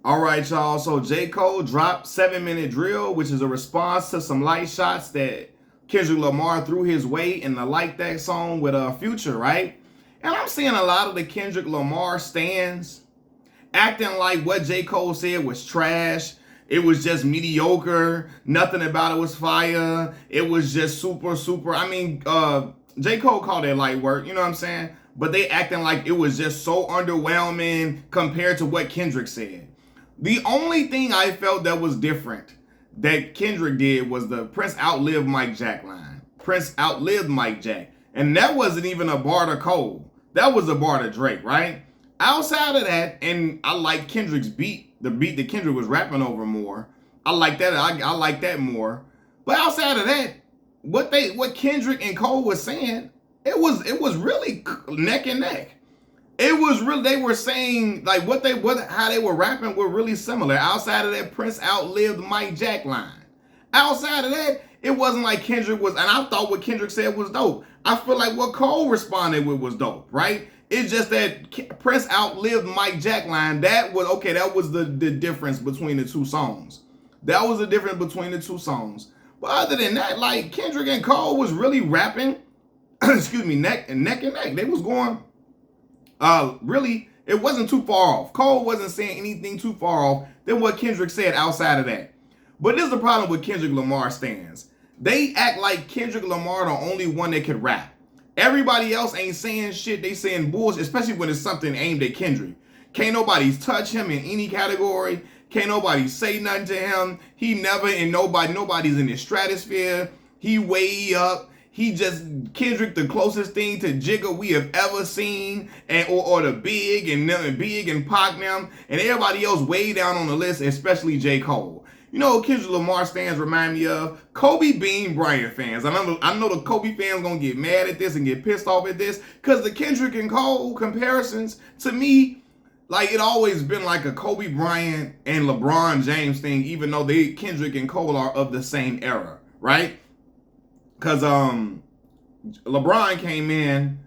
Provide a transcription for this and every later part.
All right, y'all. So J. Cole dropped 7-Minute Drill, which is a response to some light shots that Kendrick Lamar threw his way in the Like That song with Future, right? And I'm seeing a lot of the Kendrick Lamar stans acting like what J. Cole said was trash. It was just mediocre. Nothing about it was fire. It was just super. I mean, J. Cole called it light work, you know what I'm saying? But they acting like it was just so underwhelming compared to what Kendrick said. The only thing I felt that was different that Kendrick did was the Prince outlived Mike Jack line. Prince outlived Mike Jack. And that wasn't even a bar to Cole. That was a bar to Drake, right? Outside of that, and I like Kendrick's beat, the beat that Kendrick was rapping over more. I like that. I like that more. But outside of that, what Kendrick and Cole was saying, it was really neck and neck. It was really, they were saying like how they were rapping were really similar. Outside of that, Prince outlived Mike Jack line. Outside of that, it wasn't like Kendrick was, and I thought what Kendrick said was dope. I feel like what Cole responded with was dope, right? It's just that Prince outlived Mike Jack line. That was okay. That was the difference between the two songs. That was the difference between the two songs. But other than that, like Kendrick and Cole was really rapping. excuse me, neck and neck. They was going. Really, it wasn't too far off. Cole wasn't saying anything too far off than what Kendrick said outside of that. But this is the problem with Kendrick Lamar stans. They act like Kendrick Lamar the only one that could rap. Everybody else ain't saying shit. They saying bullshit, especially when it's something aimed at Kendrick. Can't nobody touch him in any category. Can't nobody say nothing to him. He never, and nobody's in his stratosphere. He way up. He just, Kendrick, the closest thing to Jigga we have ever seen, and or the Big and Pac them, and everybody else way down on the list, especially J. Cole. You know what Kendrick Lamar fans remind me of? Kobe Bean Bryant fans. I know the Kobe fans gonna get mad at this and get pissed off at this, because the Kendrick and Cole comparisons, to me, like it always been like a Kobe Bryant and LeBron James thing, even though Kendrick and Cole are of the same era, right? Because LeBron came in,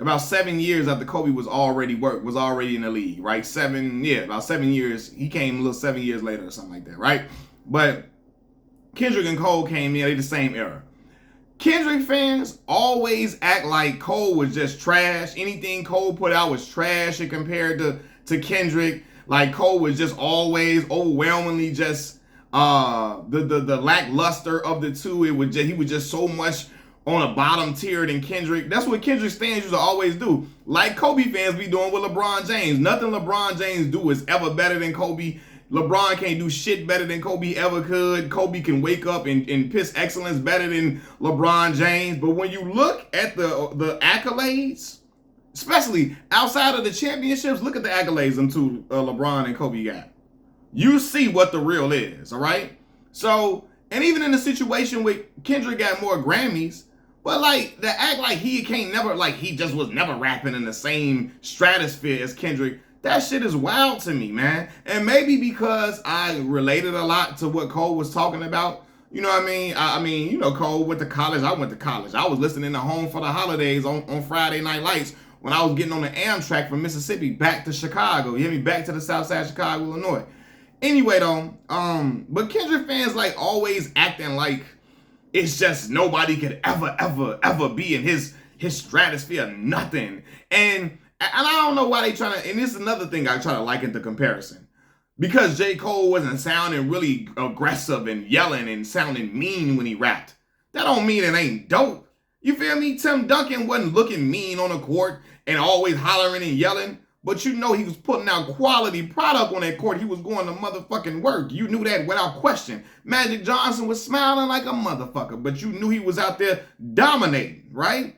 about 7 years after Kobe was already in the league, right? About 7 years. He came a little 7 years later or something like that, right? But Kendrick and Cole came in, they the same era. Kendrick fans always act like Cole was just trash. Anything Cole put out was trash and compared to Kendrick. Like Cole was just always overwhelmingly just the lackluster of the two. He was just so much on a bottom tier than Kendrick. That's what Kendrick fans used to always do. Like Kobe fans be doing with LeBron James. Nothing LeBron James do is ever better than Kobe. LeBron can't do shit better than Kobe ever could. Kobe can wake up and piss excellence better than LeBron James. But when you look at the accolades, especially outside of the championships, look at the accolades them two LeBron and Kobe got. You see what the real is, all right? So, and even in the situation with Kendrick got more Grammys, but like the act like he can't never, like he just was never rapping in the same stratosphere as Kendrick, that shit is wild to me, man. And maybe because I related a lot to what Cole was talking about, you know what I mean? I mean, you know, Cole went to college, I went to college. I was listening to Home for the Holidays on Friday Night Lights when I was getting on the Amtrak from Mississippi back to Chicago. You hear me? Back to the south side of Chicago, Illinois. Anyway, though, but Kendrick fans like always acting like it's just nobody could ever be in his stratosphere, nothing. And I don't know why they trying to, and this is another thing I try to liken the comparison. Because J. Cole wasn't sounding really aggressive and yelling and sounding mean when he rapped, that don't mean it ain't dope. You feel me? Tim Duncan wasn't looking mean on the court and always hollering and yelling. But you know he was putting out quality product on that court. He was going to motherfucking work. You knew that without question. Magic Johnson was smiling like a motherfucker, but you knew he was out there dominating, right?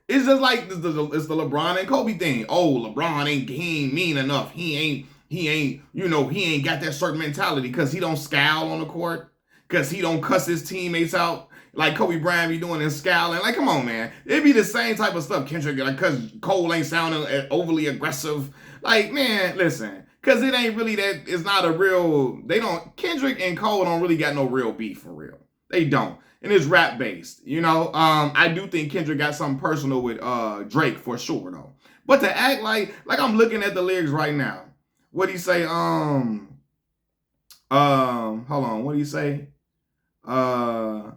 It's just like it's the LeBron and Kobe thing. Oh, LeBron he ain't mean enough. He ain't got that certain mentality because he don't scowl on the court, because he don't cuss his teammates out like Kobe Bryant be doing and scowling. Like, come on, man. It'd be the same type of stuff. Kendrick, like, because Cole ain't sounding overly aggressive. Like, man, listen. Because it ain't really that, it's not a real, Kendrick and Cole don't really got no real beef for real. They don't. And it's rap based, you know. I do think Kendrick got something personal with Drake for sure, though. But to act like I'm looking at the lyrics right now. what he say? Hold on. What do you say? I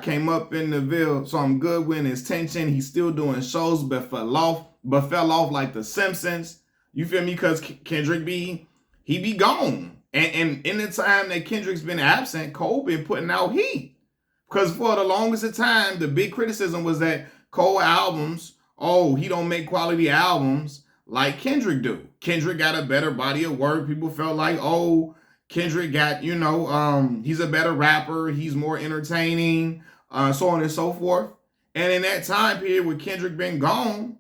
came up in the Ville, so I'm good when it's tension. He's still doing shows, but fell off like the Simpsons. You feel me? Because Kendrick he be gone. And in the time that Kendrick's been absent, Cole been putting out heat. Because for the longest of time, the big criticism was that Cole albums, he don't make quality albums like Kendrick do. Kendrick got a better body of work. People felt like, Kendrick got, he's a better rapper. He's more entertaining, so on and so forth. And in that time period with Kendrick been gone,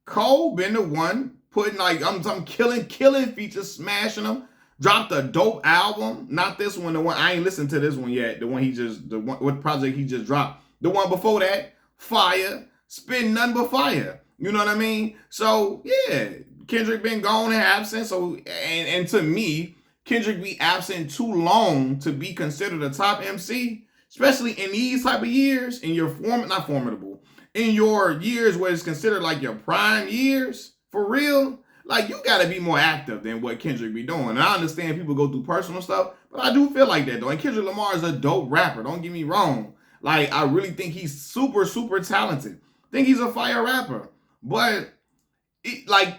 Cole been the one putting I'm killing features, smashing them. Dropped a dope album. Not this one, the one, I ain't listened to this one yet. What project he just dropped. The one before that, fire. Spitting nothing but fire. You know what I mean? So, yeah, Kendrick been gone and absent. So, and to me, Kendrick be absent too long to be considered a top MC, especially in these type of years, in your not formidable, in your years where it's considered like your prime years, for real. Like, you got to be more active than what Kendrick be doing. And I understand people go through personal stuff, but I do feel like that, though. And Kendrick Lamar is a dope rapper. Don't get me wrong. Like, I really think he's super, super talented. I think he's a fire rapper. But,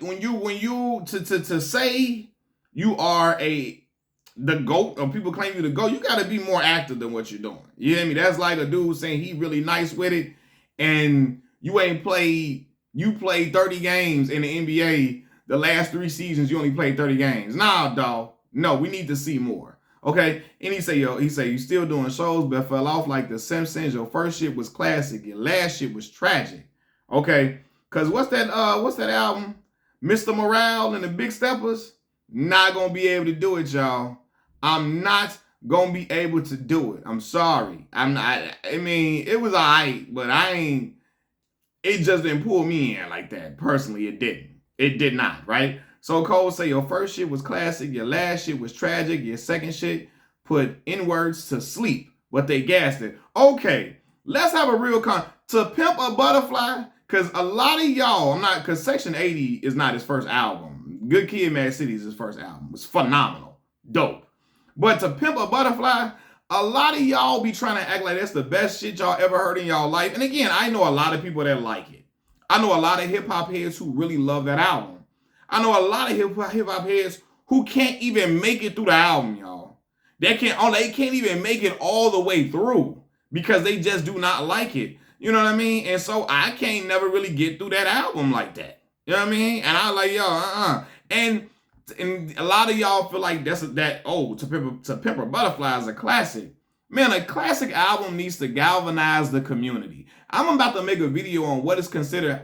when you to say you are the GOAT, or people claim you the GOAT, you got to be more active than what you're doing. You hear me? That's like a dude saying he really nice with it, and you played 30 games in the NBA. The last 3 seasons, you only played 30 games. Nah, dog. No, we need to see more. Okay? And he say, you still doing shows, but fell off like the Simpsons. Your first shit was classic. Your last shit was tragic. Okay? Because what's that album? Mr. Morale and the Big Steppers? Not going to be able to do it, y'all. I'm not going to be able to do it. I'm sorry. I'm not. I mean, it was all right, but it just didn't pull me in like that. Personally, it didn't. It did not, right? So Cole say your first shit was classic, your last shit was tragic, your second shit put N-words to sleep, but they gassed it. Okay, let's have a real To Pimp a Butterfly, because a lot of y'all, because Section 80 is not his first album. Good Kid, Mad City is his first album. It's phenomenal. Dope. But To Pimp a Butterfly, a lot of y'all be trying to act like that's the best shit y'all ever heard in y'all life. And again, I know a lot of people that like it. I know a lot of hip-hop heads who really love that album. I know a lot of hip-hop heads who can't even make it through the album, y'all. They can't even make it all the way through because they just do not like it. You know what I mean? And so I can't never really get through that album like that. You know what I mean? And I like, And a lot of y'all feel like To Pimp a Butterfly is a classic. Man, a classic album needs to galvanize the community. I'm about to make a video on what is considered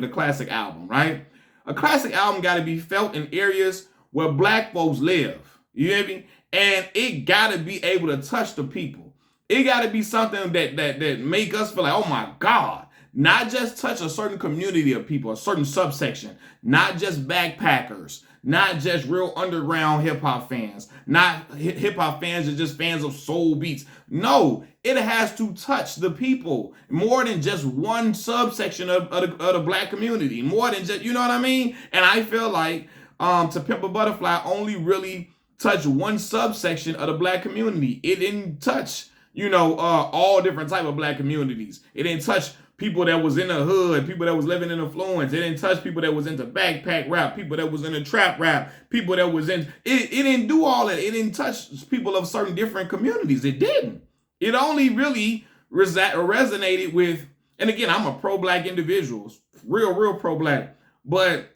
a classic album, right? A classic album got to be felt in areas where black folks live. You hear me? And it got to be able to touch the people. It got to be something that make us feel like, oh my God. Not just touch a certain community of people, a certain subsection. Not just backpackers. Not just real underground hip-hop fans. Not hip-hop fans are just fans of soul beats. No, it has to touch the people more than just one subsection of the black community. More than just, you know what I mean? And I feel like To Pimp a Butterfly only really touched one subsection of the black community. It didn't touch, all different type of black communities. It didn't touch people that was in the hood, people that was living in affluence. It didn't touch people that was into backpack rap, people that was into trap rap, people that was in... It didn't do all that. It didn't touch people of certain different communities. It didn't. It only really resonated with... And again, I'm a pro-black individual. Real pro-black. But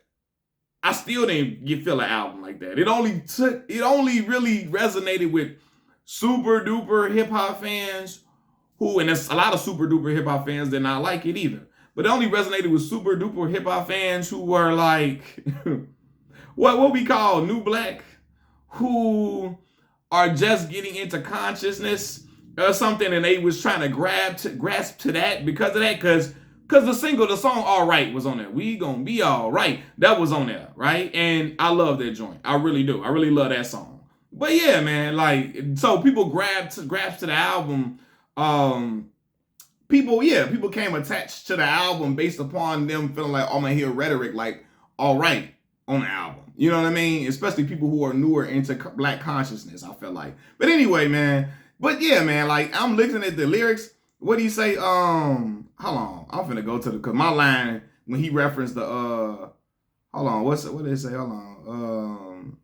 I still didn't feel an album like that. It only really resonated with super-duper hip-hop fans and there's a lot of super duper hip hop fans that not like it either. But it only resonated with super duper hip hop fans who were like, what we call new black, who are just getting into consciousness or something, and they was trying to grasp to that because of that, because the song All Right was on there. We Gonna Be All Right. That was on there, right? And I love that joint. I really do. I really love that song. But yeah, man, so people grabbed to the album. People came attached to the album based upon them feeling like, oh man, hear rhetoric like All Right on the album. You know what I mean? Especially people who are newer into black consciousness, I feel like. But anyway, man. But yeah, man, like I'm looking at the lyrics. What do you say? Hold on. I'm finna go to the, cause my line when he referenced the hold on, what did it say? Hold on.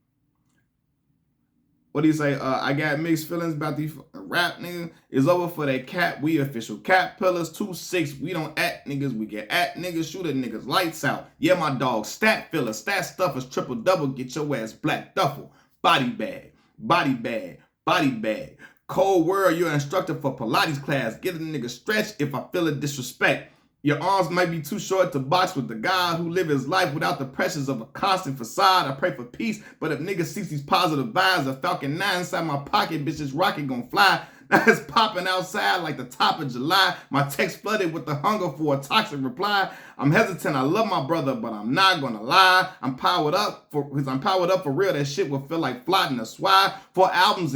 What do you say? I got mixed feelings about these rap niggas. It's over for that cap. We official cap pillars. 2-6. We don't act niggas. We get at niggas. Shoot at niggas. Lights out. Yeah, my dog. Stat filler. Stat stuffers. Triple double. Get your ass black duffel. Body bag. Body bag. Body bag. Cold world. You're instructor for Pilates class. Get a nigga stretch if I feel a disrespect. Your arms might be too short to box with the God who live his life without the pressures of a constant facade. I pray for peace, but if niggas sees these positive vibes, a Falcon 9 inside my pocket, bitch, this rocket gonna fly. That's popping outside like the top of July. My text flooded with the hunger for a toxic reply. I'm hesitant, I love my brother, but I'm not gonna lie. I'm powered up for real. That shit will feel like flooding a swag. 4 albums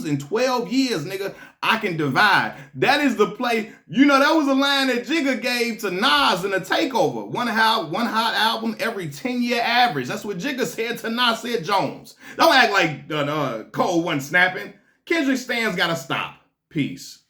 in 12 years, nigga. I can divide. That is the play. You know, that was a line that Jigga gave to Nas in a takeover. One hot album every 10-year average. That's what Jigga said to Nasir Jones. Don't act like Cole wasn't snapping. Kendrick stands gotta stop. Peace.